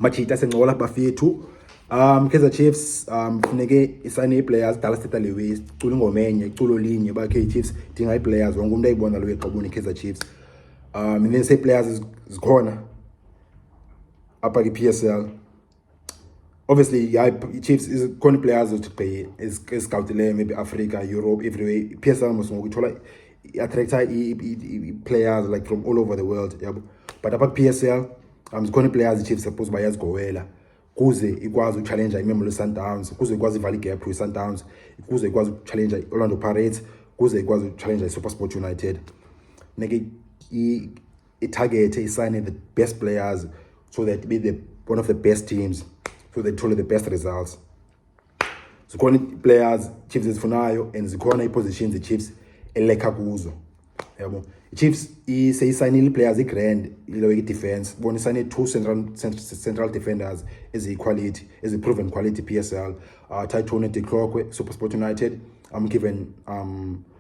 Machita sencola bafethu. Kaizer Chiefs funeke isayine ii-players dala sithetha le way icula ingoma enye iculo linye bakhe Chiefs dinga ii-players wonke umuntu ayibona lo exabuni Kaizer Chiefs. And then say players zikhona apha ki-PSL. Obviously Chiefs is khona players ukuthi gqi ezicoutileyo maybe Africa, Europe, everywhere. PSL must ngokuthola attractor players like from all over the world, yabo. But apha PSL zikhona players Chiefs suppose bayazigowela kuze ikwazi uchallenge iMamelodi Sundowns, kuze ikwazi ivala igap kwi-Sundowns, kuze ikwazi uchallenge iOrlando Pirates, kuze ikwazi uchallenge iSuperSport United. Neke i-target isayine the best players so that be one of the best teams, so they thole the best results. Zikhona players Chiefs ezifunayo and zikhona i-positions Chiefs eleka kuzo, yabo. Chiefs seyisayinile players i-grand ilo i-defense bona isayine two central defenders ezi-quality, ezi-proven quality PSL, Taichone de Klokwe, SuperSport United, given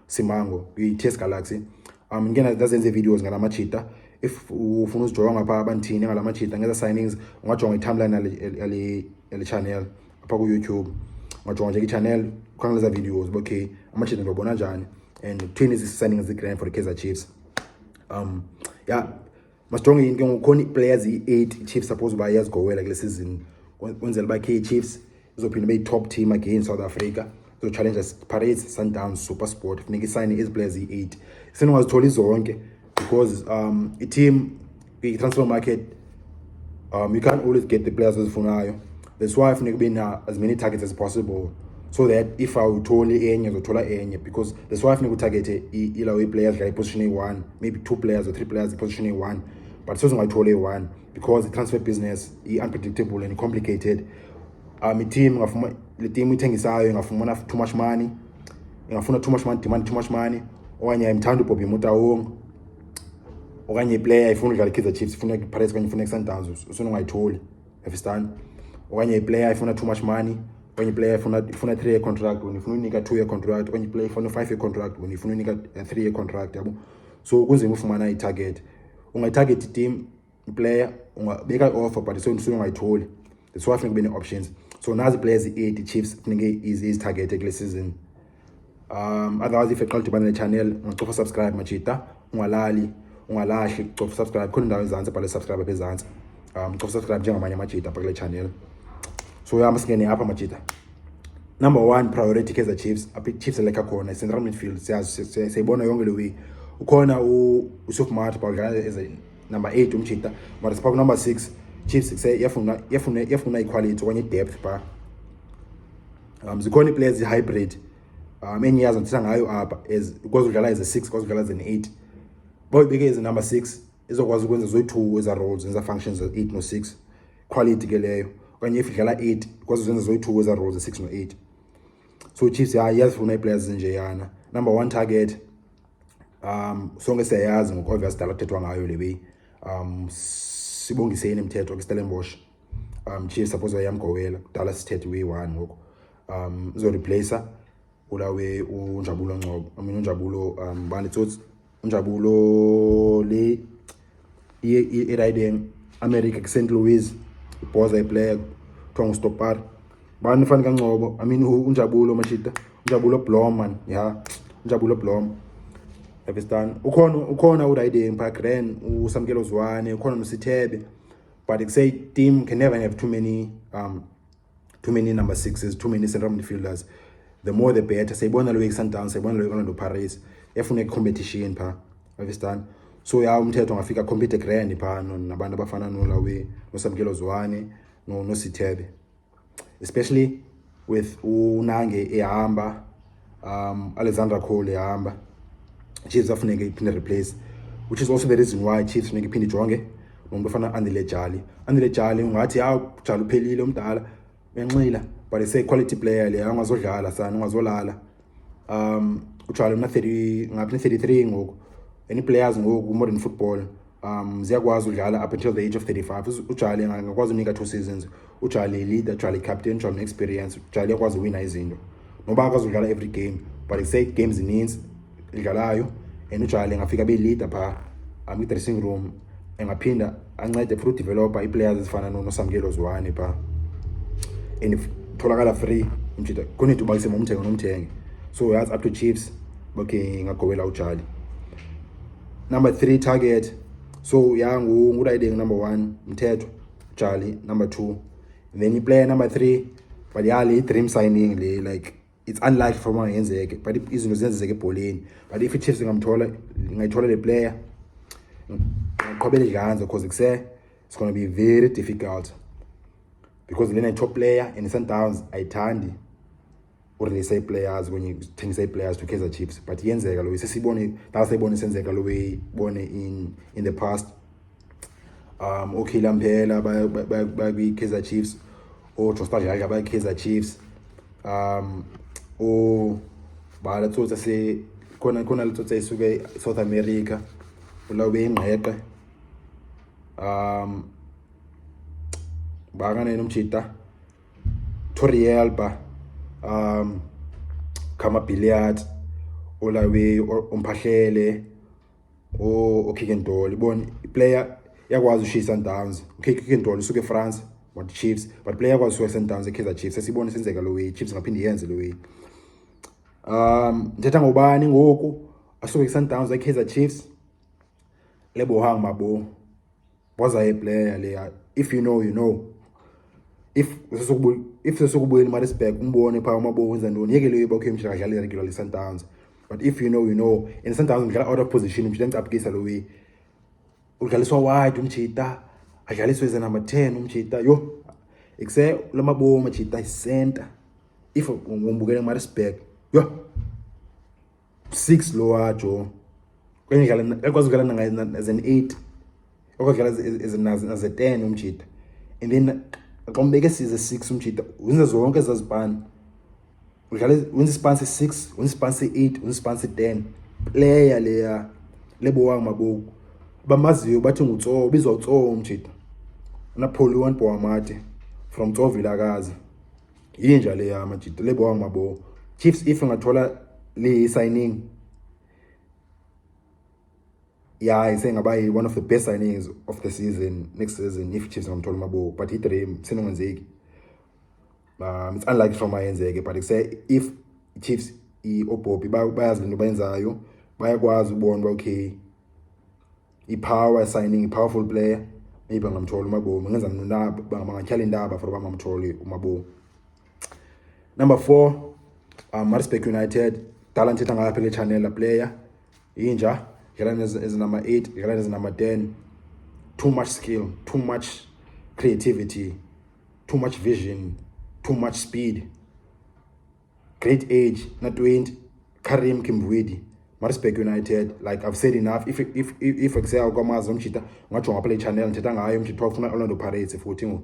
Simango kwi-TS Galaxy. Ngena dazenze videos ngala machita. If ufuna uzijonga ngapha abantini ngala machita ngeza signings ungajonga i-timeline yale channel apha ku YouTube, ungajonga nje i-channel khona leza videos okay amachita ngiyobona njani and twin is signings the-grand for the Kaizer Chiefs. Yeah, masijonge yini ke ngokukhona players i-8 Chiefs suppose uba yazigowela kule season kwenzela uba Chiefs izophinda beyi-top team against South Africa, so challenge Pirates, Sundowns, SuperSport. Funeka isayine ezi players i-8 senongazitholi zonke because i-team i-transfer market you can't always get the players ezifunayo. That's why funeka ube na as many targets as possible so that if awutholi enye uzothola enye, because that's why funeka utargete ilawo i-players like position A1, maybe 2 players or 3 players in position A1, but so ungayitholi A1 because the transfer business is unpredictable and complicated. I-team ngafuma le team ithengisayo ingafumana too much money, ingafuna too much money, demand too much money, okanye ayimthanda uBobby Motaung, okanye iplayer ifuna udlala Kaizer Chiefs ifuna iPirates okanye ifuna iSundowns usungayitholi, understand? Okanye iplayer ifuna too much money, okanye iplayer ifuna 3-year contract when ifuna unika 2-year contract, okanye iplayer ifuna 5-year contract when ifuna unika 3-year contract, yabo. So kunzima ufumana i-target. Ungayi-target i-team player ungabeka offer but so ungayitholi. That's why funeka ube ne-options. So nazi players i-8 Chiefs funeka izitagete kule season. Otherwise if eqala udibana ne-channel ungacofa subscribe machita, ungalahli cofa subscribe khona indawo ezantsi bhale subscribe apha ezantsi. Cofa subscribe njengamanye amachita apha kule channel. So masingene apha machita. Number 1 priority Kaizer Chiefs, apha Chiefs eleka khona central midfield siyayibona yonke le way. Ukhona uSuf Mart bawudlala as number 8 umchita, but sipha number 6 Chiefs yafuna equality okanye depth pa. Zikhona players hybrid enye yazo ndithetha ngayo apha as ukwazi udlala as a 6, ukwazi udlala as an 8. Bawubeke as number 6 izokwazi ukwenza zoyi-2 eza roles eza functions 8 no6 quality ke leyo, okanye if udlala 8 ukwazi ukwenza zoyi-2 eza roles 6 no8. So Chiefs yazifuna ii-players nje. Number 1 target sonke siyayazi ngoku-obvious dala kuthethwa ngayo le way. Sibongiseni imithetho kwiStellenbosch. Chiefs suppose bayamgowela kudala sithethe way-1 ngoku. Uzoreplacer ulawe uNjabulo Ngcobo. uNjabulo bani tsotsi uNjabulo le i-riding America ku-St. Louis ibhoza iplayer kuthiwa nguStopar. Bani fani kaNgcobo, uNjabulo mashita, uNjabulo Blom man, uNjabulo Blom. Understand? Ukhona u-riding pa grand uSamkelo Zwane, ukhona noSithebe, but it say team can never have too many number 6s, too many central midfielders. The more the better. Sayibona lo Sundowns, sayibona lo Orlando Pirates, efuna competition pa. Understand? So umthetho ngafika compete grand pa nabantu abafana nolawe noSamkelo Zwane noSithebe, especially with uNange ehamba, Alexander Cole ehamba. Chiefs afuneka iphinde replace, which is also the reason why Chiefs funeka iphinde ijonge nomuntu ofana Andile Jali. Ungathi Jali uphelile umdala uyanxila, but it's quality player le angazodlala sana, ungazolala. Ujali una 33 ngoku. Any players ngoku modern football ziyakwazi udlala up until the age of 35. Ujali angakwazi unika 2 seasons. Ujali leader, Ujali captain, Ujali experience, Ujali yakwazi uwina izinto. Noba akwazi udlala every game, but it's say games needs idlalayo and Ujali ngafika be leader pa i-dressing room engaphinda ancede futhi developer i-players ezifana noSamkelo Zwane pha and tholakala free umjita kunento uba isema umthenge nomthenge. So that's up to Chiefs okay ngagobela uJali. Number 3 target, so nguRayiding number 1 Mthetho Jali number 2, and then you play number 3 but dream signing le, like it's unlikely for uma yenzeke but izinto zenzeke ebholeni, but if iChiefs ngayithola le player ngiqhobele idlanza because it's going to be very difficult because lena top player and Sundowns ayithandi urelease players when you thengisa players to Kaizer Chiefs, but yenzeka lo sesibone senzeka lo bone in the past. Okay Lampela by Kaizer Chiefs or Josta Jaga by Kaizer Chiefs, o bala tsotsa se kona le tsotsa isuke South America ula ube ingqeqe bakane nomjita Toriel ba Kama Billiard olawe umphahlele o Kikentoli ibona player yakwazi ushisa Sundowns. Okay Kikentoli usuke France but Chiefs, but player yakwazi usuke Sundowns eKaizer Chiefs sesibone senzeka lo way Chiefs ngaphinde yenze lo way. Ndithetha ngobani ngoku asuke Sundowns eKaizer Chiefs Lebohang Mabo was a player le, if you know you know, if sesokubuyela Maritzburg umbone pha uMabo wenza ntoni yeke leyo bakhe umjika adlala regularly Sundowns, but if you know you know, in Sundowns udlala out of position umjika ngicapukisa lo way udlaliswa wide umjita adlaliswa as number 10 umjita yo ekuse lamabo umjita center if umbukele Maritzburg yo 6 lo wajo kwenye yakwazi ukudlala as an 8 okudlala as a 10 umjita, and then qombeke size 6 umjita wenza zonke ezazibani udlala wenza ispan se6 wenza ispan se8 wenza ispan se10 player leya Lebohang Mabo bamaziyo bathi ngutso bizwa utso umjita unaPaul Wamate from Vilakazi yinja leya majita Lebohang Mabo. Chiefs if ngathola le signing it's saying about one of the best signings of the season next season if Chiefs ngamthola Mabo, but dream senongenzeki. It's unlikely from my enzeke, but say if Chiefs oBobby bayazi into bayenzayo bayakwazi ubona okay power signing powerful player maybe ngamthola Mabo ngenza nonaba bangatyhala indaba for bangamtholi uMabo. Number 4 Maritzburg United talented ngapha le channel player inja Galana is number 8, Galana is number 10. Too much skill, too much creativity, too much vision, too much speed. Great age, not 20. Karim Kimbwidi, Maritzburg United. Like I've said enough. If Excel Gomaz umchita, ngathi play channel ngithetha ngayo umchita ufuna Orlando Pirates futhi ngo.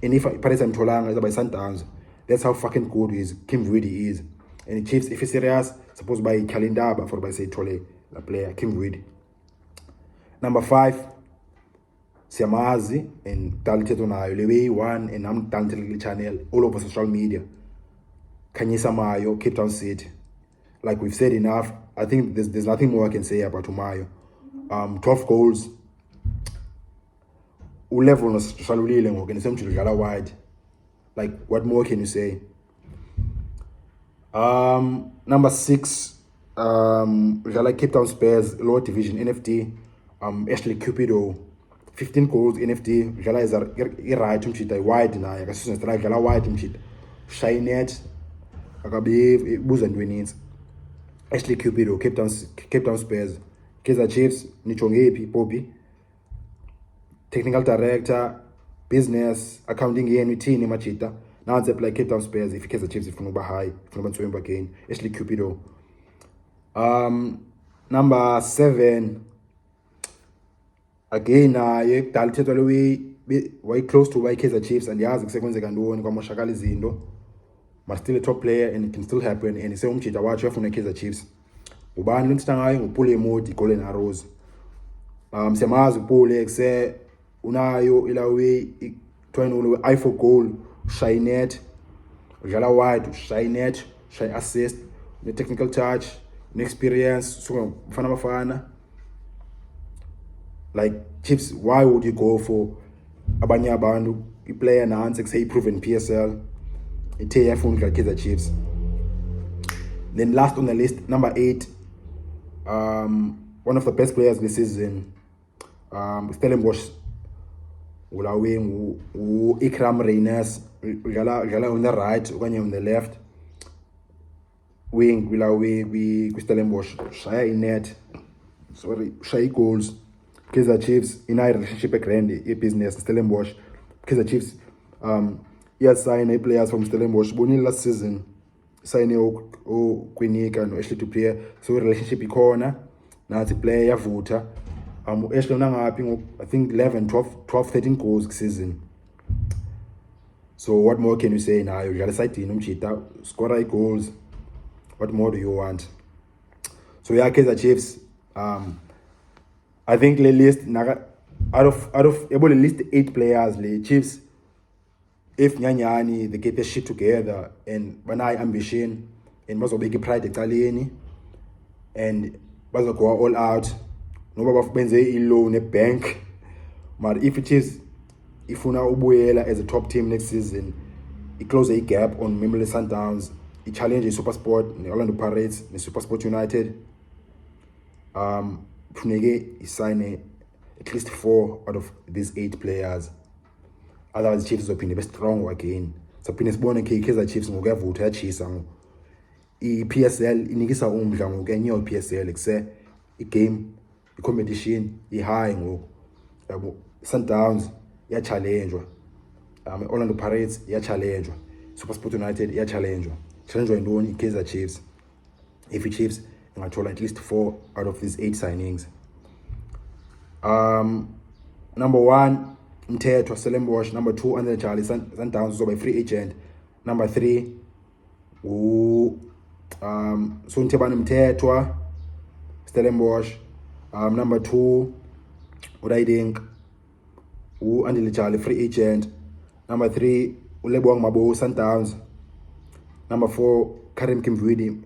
And if Pirates amtholanga is by Sundowns. That's how fucking good is Kimbwidi is. And the Chiefs if it's serious, supposed by Kalindaba for by say Tole. The player Kimbwidi. Number 5 siyamazi and talented nayo lewe 1 and I'm talented channel all over social media Khanyisa Mayo Cape Town City. Like we've said enough, I think there's nothing more I can say about Umayo. 12 goals ulevel nosalulile ngoku nisemjulu dlala wide, like what more can you say? Number 6 Jala Cape Town Spurs, lower division NFT. Ashley Cupido, 15 goals NFT. Jala is a right umchita wide na yakasusa strike jala wide umchita. Shinet akabe buza ndwenins. Ashley Cupido, Cape Town Spurs. Kaizer Chiefs nichongepi Bobby. Technical director, business, accounting yenu thini machita. Now it's like Cape Town Spurs if Kaizer Chiefs ifuna uba high, ifuna bantu again. Ashley Cupido. Number 7 again kudala thethwa lo way close to by Kaizer Chiefs and yazi kusekwenzeka ntoni kwamoshakala izinto, but still a top player and it can still happen, and ise umjita wathi uyafuna Kaizer Chiefs ubani lo ntitha ngayo nguPule Modi Golden Arrows. Siyamazi uPule kuse unayo ilawe twino eye for goal Shinet udlala wide Shinet shy assist the technical touch experience so mfana Like Chiefs, why would you go for abanye abantu i-player nansi say proven PSL ithe yafunda Kaizer Chiefs? Then last on the list, number 8, one of the best players this season, Stellenbosch ulawing Ikram Reyners udlala on the right okanye on the left wing ulawe kwi-Stellenbosch shaya inet, shaya goals. Kaizer Chiefs in a relationship grand business Stellenbosch. Kaizer Chiefs sign players from Stellenbosch bonile last season, sign Kwinika no Ashley Dupree, so relationship ikhona nathi player yavuta. Ashley unangaphi I think 11 12 13 goals season. So what more can you say now? You udlala side umjita score goals, what more do you want? So yeah, Kaizer Chiefs, I think the list out of able to list 8 players, the Chiefs, if Nyanyani they get their shit together and banai ambition and bazo big pride eqaleni and bazo go all out, no baba benze i-loan bank. But if it is ifuna ubuyela as a top team next season, it close a gap on Mamelodi Sundowns, it challenge SuperSport, Orlando Pirates, the SuperSport United. Funeke sign at least 4 out of these 8 players. Otherwise Chiefs zophinde be strong again. Sophinde sibone Kaizer Chiefs ngokuyavutha yachisa ngo. I-PSL inikisa umdla ngokuyenye i-PSL kuse i-game i-competition i-high ngoku. Yabo Sundowns iyachallengewa. Orlando Pirates iyachallengewa. SuperSport United iyachallengewa. Challengewa yintoni i-Kaizer Chiefs? If i-Chiefs ingathola at least 4 out of these 8 signings. Number 1, Mthethwa Stellenbosch. Number 2, Andre Charlie Sundowns uzoba free agent. Number 3, Sonthebane Mthethwa Stellenbosch. Number 2, Udayidink Andre Charlie free agent. Number 3, Ulebong Mabo Sundowns. Number 4, Karim Kimvidi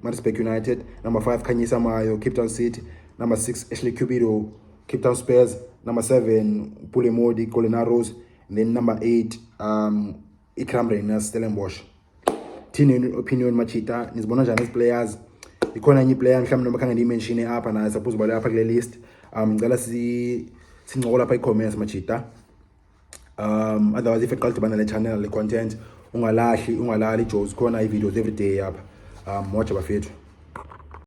Maritzburg United. Number 5, Khanyisa Mayo Cape Town City. Number 6, Ashley Cubido Cape Town Spurs. Number 7, Pule Modi Golden Arrows. And then number 8, Ikram Reyners Stellenbosch. Thini opinion machita nizibona njani as players? Ikhona enye player mhlawumbe noma khange ndimention apha naye suppose ubale apha kule list. Ngicela sincokola lapha i-comments machita. Otherwise if iqala dibana le channel le content ungalali Joes khona i-videos every day apha. Watch abafethu.